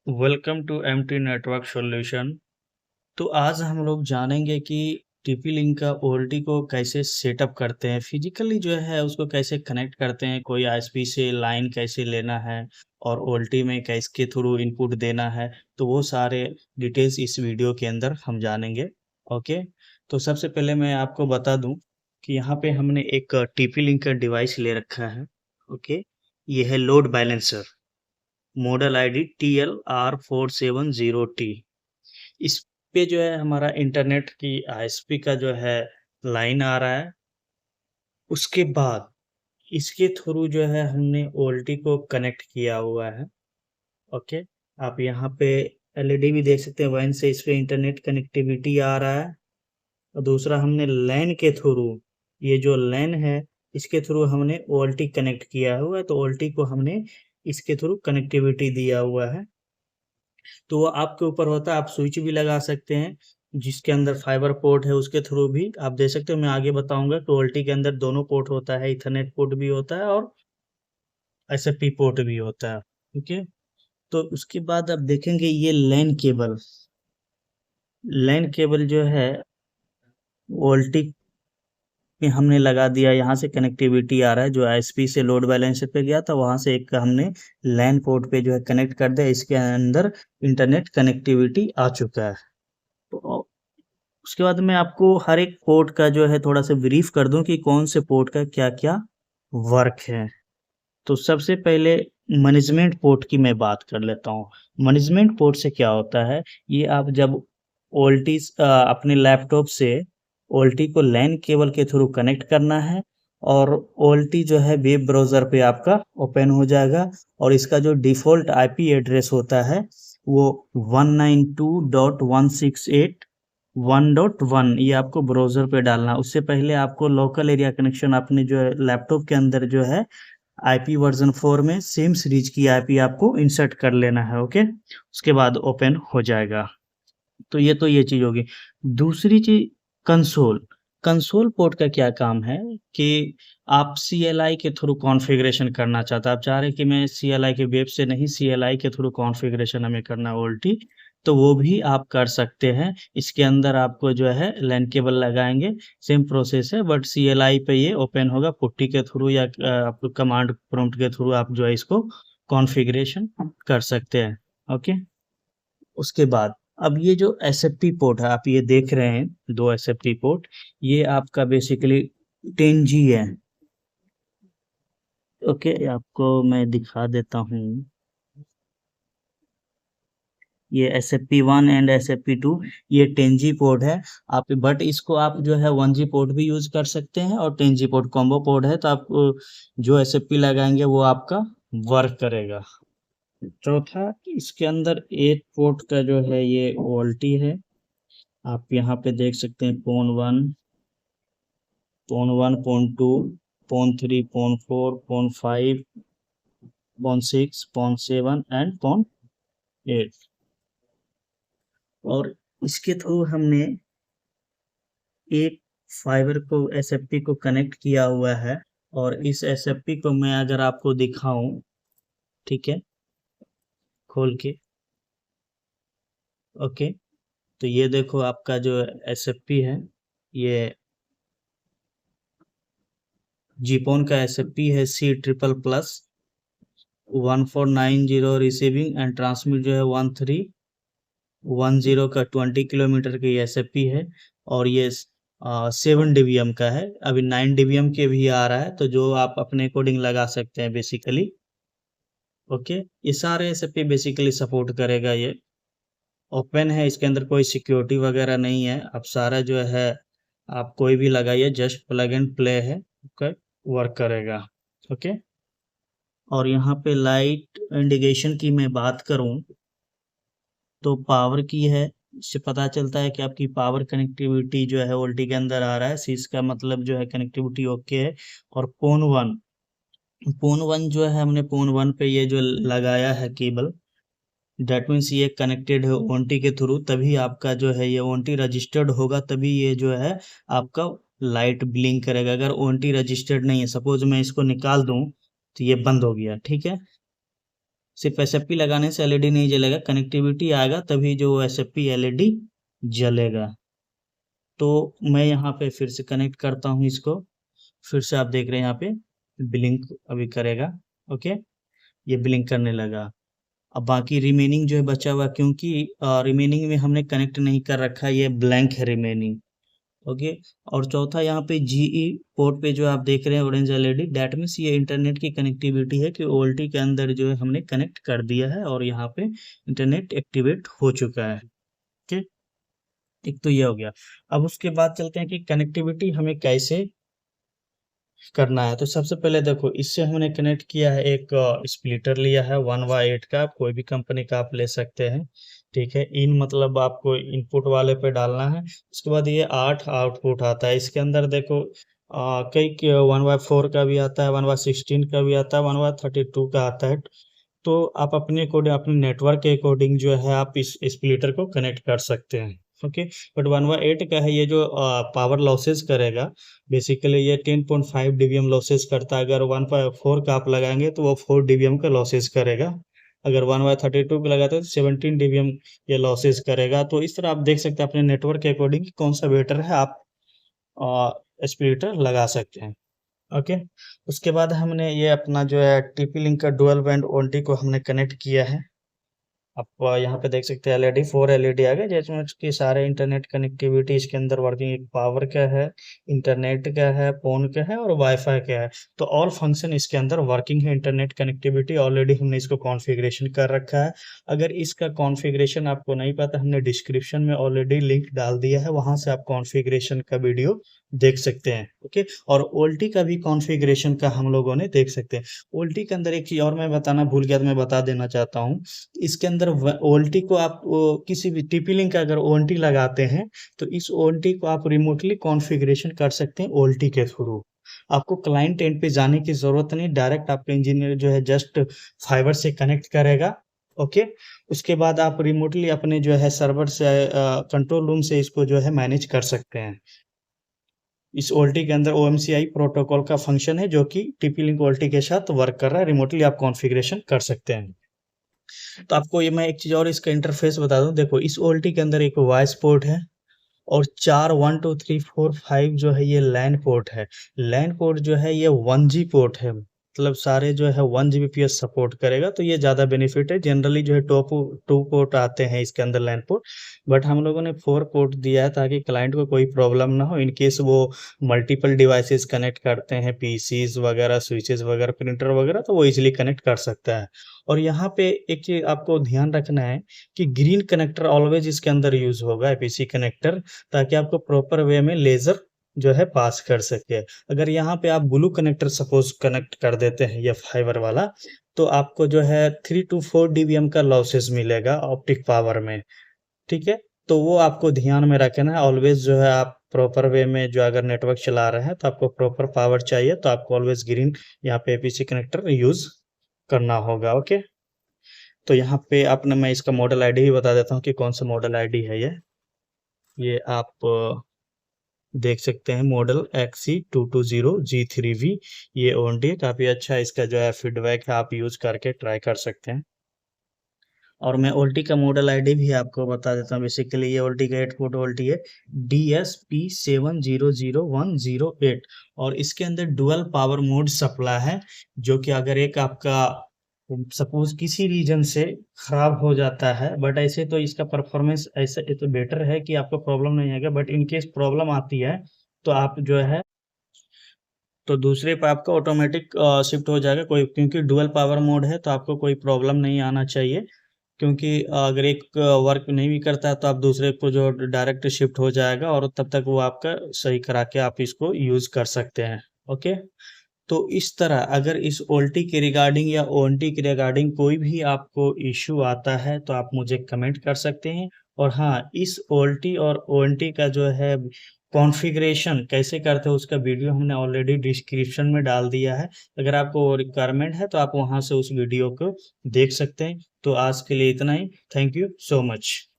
Welcome to MT network solution. तो आज हम लोग जानेंगे कि टीपी लिंक का ओएलटी को कैसे सेटअप करते हैं, फिजिकली जो है उसको कैसे कनेक्ट करते हैं, कोई आईएसपी से लाइन कैसे लेना है और ओएलटी में किसके थ्रू इनपुट देना है। तो वो सारे डिटेल्स इस वीडियो के अंदर हम जानेंगे। ओके, तो सबसे पहले मैं आपको बता दूं कि यहाँ पे हमने एक टीपी लिंक का डिवाइस ले रखा है। ओके, ये है load balancer, model ID TL R470T। इस पे जो है हमारा इंटरनेट की आईएसपी का जो है लाइन आ रहा है। उसके बाद इसके थ्रू जो है हमने ओएलटी को कनेक्ट किया हुआ है। ओके, आप यहाँ पे एलईडी भी देख सकते हैं, वैन से इस पे इंटरनेट कनेक्टिविटी आ रहा है। और दूसरा हमने लैन के थ्रू, ये जो लैन है इसके थ्रू हमने ओएलटी कनेक्ट किया हुआ है, तो ओएलटी को हमने इसके थ्रू कनेक्टिविटी दिया हुआ है। तो वो आपके ऊपर होता है, आप स्विच भी लगा सकते हैं जिसके अंदर फाइबर पोर्ट है, उसके थ्रू भी आप दे सकते हो। मैं आगे बताऊंगा कि वोल्टी के अंदर दोनों पोर्ट होता है, इथरनेट पोर्ट भी होता है और एसएफपी पोर्ट भी होता है। ठीक है, तो उसके बाद आप देखेंगे ये लैन केबल जो है वोल्टी में हमने लगा दिया। यहाँ से कनेक्टिविटी आ रहा है, जो आईएसपी से लोड बैलेंसर पे गया था वहां से एक हमने लैन पोर्ट पे जो है कनेक्ट कर दिया। इसके अंदर इंटरनेट कनेक्टिविटी आ चुका है। तो उसके बाद मैं आपको हर एक पोर्ट का जो है थोड़ा सा ब्रीफ कर दूं कि कौन से पोर्ट का क्या क्या वर्क है। तो सबसे पहले मैनेजमेंट पोर्ट की मैं बात कर लेता हूँ। मैनेजमेंट पोर्ट से क्या होता है, ये आप जब ओल्टी अपने लैपटॉप से ओल्टी को लैन केबल के थ्रू कनेक्ट करना है और ओल्टी जो है वेब ब्राउज़र पे आपका ओपन हो जाएगा और इसका जो डिफ़ॉल्ट आईपी एड्रेस होता है वो 192.168.1.1 ये आपको ब्राउज़र पे डालना है। उससे पहले आपको लोकल एरिया कनेक्शन अपने जो है लैपटॉप के अंदर जो है आईपी वर्जन 4 में सेम सीरीज की आईपी आपको इंसर्ट कर लेना है। ओके, उसके बाद ओपन हो जाएगा। तो ये चीज होगी। दूसरी चीज, कंसोल कंसोल पोर्ट का क्या काम है कि आप CLI के थ्रू कॉन्फ़िगरेशन करना चाहते हैं, आप चाह रहे हैं कि मैं CLI के वेब से नहीं, CLI के थ्रू कॉन्फ़िगरेशन हमें करना है ओल्टी, तो वो भी आप कर सकते हैं। इसके अंदर आपको जो है लैन केबल लगाएंगे, सेम प्रोसेस है, बट CLI पे ये ओपन होगा पुट्टी के थ्रू या आप कमांड प्रॉम्प्ट के थ्रू आप जो है इसको कॉन्फ़िगरेशन कर सकते हैं। ओके, उसके बाद अब ये जो एसएफटी पोर्ट है आप ये देख रहे हैं, दो एसएफटी पोर्ट, ये आपका बेसिकली 10G है। ओके, आपको मैं दिखा देता हूँ, ये SFP1 एंड SFP2, ये 10G पोर्ट है। आप बट इसको आप जो है 1G पोर्ट भी यूज कर सकते हैं और 10G पोर्ट कॉम्बो पोर्ट है, तो आप जो SFP लगाएंगे वो आपका वर्क करेगा। चौथा, इसके अंदर 8 पोर्ट का जो है ये वोल्टी है। आप यहाँ पे देख सकते हैं pawn 1, pawn 2, pawn 3, pawn 4, pawn 5, pawn 6, pawn 7 and pawn 8। और इसके थ्रू हमने एक फाइबर को एसएफपी को कनेक्ट किया हुआ है और इस एसएफपी को मैं अगर आपको दिखाऊं, ठीक है, खोल के, ओके, तो ये देखो आपका जो एसएफपी है, ये जीपोन का एसएफपी है C+++ 1490 रिसीविंग एंड ट्रांसमिट जो है 1310 का 20 किलोमीटर की एसएफपी है। और ये 7 dBm का है, अभी 9 dBm के भी आ रहा है, तो जो आप अपने अकॉर्डिंग लगा सकते हैं बेसिकली। ओके, ये सारे एसएफपी बेसिकली सपोर्ट करेगा। ये ओपन है, इसके अंदर कोई सिक्योरिटी वगैरह नहीं है, आप सारा जो है आप कोई भी लगाइए, जस्ट प्लग एंड प्ले है। ओके, वर्क करेगा। ओके, और यहाँ पे लाइट इंडिकेशन की मैं बात करूं तो पावर की है, इससे पता चलता है कि आपकी पावर कनेक्टिविटी जो है वोल्टी के अंदर आ रहा है, सी इसका मतलब जो है कनेक्टिविटी ओके है। और पोन वन जो है हमने पोन 1 पे ये जो लगाया है केबल, डेट मीन्स ये कनेक्टेड है ओंटी के थ्रू, तभी आपका जो है ये ओंटी रजिस्टर्ड होगा, तभी ये जो है आपका लाइट ब्लिंक करेगा। अगर ओंटी रजिस्टर्ड नहीं है, सपोज मैं इसको निकाल दूं तो ये बंद हो गया, ठीक है, सिर्फ एसएफपी लगाने से एलईडी नहीं जलेगा, कनेक्टिविटी आएगा तभी जो एसएफपी एलईडी जलेगा। तो मैं यहाँ पे फिर से कनेक्ट करता हूँ इसको, फिर से आप देख रहे हैं यहाँ पे ब्लिंक अभी करेगा। ओके, ये ब्लिंक करने लगा। अब बाकी रिमेनिंग जो है बचा हुआ, क्योंकि रिमेनिंग में हमने कनेक्ट नहीं कर रखा, ये ब्लैंक है रिमेनिंग। ओके, और चौथा यहाँ पे जीई पोर्ट पे जो आप देख रहे हैं ऑरेंज एलईडी, दैट मीन्स ये इंटरनेट की कनेक्टिविटी है कि ओल्टी के अंदर जो है हमने कनेक्ट कर दिया है और यहाँ पे इंटरनेट एक्टिवेट हो चुका है। ओके, एक तो ये हो गया। अब उसके बाद चलते हैं कि कनेक्टिविटी हमें कैसे करना है। तो सबसे पहले देखो, इससे हमने कनेक्ट किया है, एक स्प्लिटर लिया है 1/8 का, कोई भी कंपनी का आप ले सकते हैं। ठीक है, इन मतलब आपको इनपुट वाले पे डालना है। उसके बाद ये 8 आउटपुट आता है। इसके अंदर देखो कई 1/4 का भी आता है, 1/16 का भी आता है, 1/32 का आता है। तो आप अपने अकॉर्डिंग, अपने नेटवर्क के अकॉर्डिंग जो है आप इस स्प्लिटर को कनेक्ट कर सकते हैं। ओके, बट 1/8 का है, ये जो पावर लॉसेस करेगा, बेसिकली ये 10.5 dBm लॉसेस करता है। अगर 1/4 का आप लगाएंगे तो वो 4 dBm का लॉसेस करेगा। अगर 1/32 का लगाते हैं तो 17 dBm ये लॉसेस करेगा। तो इस तरह आप देख सकते हैं अपने नेटवर्क के अकॉर्डिंग कौन सा बेटर है, आप स्प्लिटर लगा सकते हैं। ओके, उसके बाद हमने ये अपना जो है टीपी लिंक का डुअल बैंड ओंटी को हमने कनेक्ट किया है। आप यहाँ पे देख सकते हैं एलईडी 4 एलईडी आ गए, जिसमें कि सारे इंटरनेट कनेक्टिविटी इसके अंदर वर्किंग, एक पावर का है, इंटरनेट का है, फोन का है और वाईफाई का है। तो ऑल फंक्शन इसके अंदर वर्किंग है। इंटरनेट कनेक्टिविटी ऑलरेडी हमने इसको कॉन्फ़िगरेशन कर रखा है। अगर इसका कॉन्फ़िगरेशन आपको नहीं पता, हमने डिस्क्रिप्शन में ऑलरेडी लिंक डाल दिया है, वहां से आप कॉन्फ़िगरेशन का वीडियो देख सकते हैं। ओके, और ओल्टी का भी कॉन्फ़िगरेशन का हम लोगों ने देख सकते हैं। ओल्टी के अंदर एक चीज और मैं बताना भूल गया, तो मैं बता देना चाहता हूँ। इसके अंदर ओल्टी को आप किसी भी टीपी लिंक का अगर ओएनटी लगाते हैं तो इस ओएनटी को आप रिमोटली कॉन्फ़िगरेशन कर सकते हैं ओल्टी के थ्रू। आपको क्लाइंट एंड पे जाने की जरूरत नहीं, डायरेक्ट आपका इंजीनियर जो है जस्ट फाइबर से कनेक्ट करेगा। ओके, उसके बाद आप रिमोटली अपने जो है सर्वर से कंट्रोल रूम से इसको जो है मैनेज कर सकते हैं। इस ओल्टी के अंदर OMCI प्रोटोकॉल का फंक्शन है जो कि टीपी लिंक ओल्टी के साथ वर्क कर रहा है, रिमोटली आप कॉन्फ़िगरेशन कर सकते हैं। तो आपको ये मैं एक चीज और इसका इंटरफेस बता दूं। देखो, इस ओल्टी के अंदर एक वॉइस पोर्ट है और 4 1 2 3 4 5 जो है ये लैन पोर्ट है। लैन पोर्ट जो है ये 1G पोर्ट है, मतलब सारे जो है 1 Gbps सपोर्ट करेगा। तो ये ज़्यादा बेनिफिट है। जनरली जो है 2 पोर्ट आते हैं इसके अंदर लैन पोर्ट, बट हम लोगों ने 4 पोर्ट दिया है ताकि क्लाइंट को कोई प्रॉब्लम ना हो। इन केस वो मल्टीपल डिवाइसेस कनेक्ट करते हैं, पीसीज वगैरह, स्विचेस वगैरह, प्रिंटर वगैरह, तो वो इजीली कनेक्ट कर सकता है। और यहाँ पे एक चीज आपको ध्यान रखना है कि ग्रीन कनेक्टर ऑलवेज इसके अंदर यूज होगा, एपीसी कनेक्टर, ताकि आपको प्रॉपर वे में लेजर जो है पास कर सके। अगर यहाँ पे आप ब्लू कनेक्टर सपोज कनेक्ट कर देते हैं ये फाइबर वाला, तो आपको जो है 3 to 4 dBm का लॉसेस मिलेगा ऑप्टिक पावर में। ठीक है, तो वो आपको ध्यान में रखना है। ऑलवेज जो है आप प्रॉपर वे में जो अगर नेटवर्क चला रहे हैं तो आपको प्रॉपर पावर चाहिए, तो आपको ऑलवेज ग्रीन यहाँ पे एपीसी कनेक्टर यूज करना होगा। ओके, तो यहाँ पे अपने मैं इसका मॉडल आईडी भी बता देता हूँ कि कौन सा मॉडल आईडी है ये आप देख सकते हैं, मॉडल XC220G3V। ये ओनडी काफ़ी अच्छा है, इसका जो है फीडबैक है, आप यूज करके ट्राई कर सकते हैं। और मैं ओल्टी का मॉडल आईडी भी आपको बता देता हूँ। बेसिकली ये ओल्टी का 8 पोर्ट ओल्टी है, DSP700108, और इसके अंदर डुअल पावर मोड सप्लाई है, जो कि अगर एक आपका सपोज किसी रीजन से खराब हो जाता है, बट ऐसे तो इसका परफॉर्मेंस ऐसे तो बेटर है कि आपको प्रॉब्लम नहीं आएगा, बट इन केस प्रॉब्लम आती है तो आप जो है तो दूसरे पे आपका ऑटोमेटिक शिफ्ट हो जाएगा कोई, क्योंकि डुअल पावर मोड है तो आपको कोई प्रॉब्लम नहीं आना चाहिए। क्योंकि अगर एक वर्क नहीं भी करता है तो आप दूसरे को जो डायरेक्ट शिफ्ट हो जाएगा और तब तक वो आपका सही करा के आप इसको यूज कर सकते हैं। ओके, तो इस तरह अगर इस ओल्टी के रिगार्डिंग या ओएनटी के रिगार्डिंग कोई भी आपको इश्यू आता है तो आप मुझे कमेंट कर सकते हैं। और हाँ, इस ओल्टी और ओएनटी का जो है कॉन्फ़िगरेशन कैसे करते हैं उसका वीडियो हमने ऑलरेडी डिस्क्रिप्शन में डाल दिया है। अगर आपको रिक्वायरमेंट है तो आप वहां से उस वीडियो को देख सकते हैं। तो आज के लिए इतना ही। Thank you so much.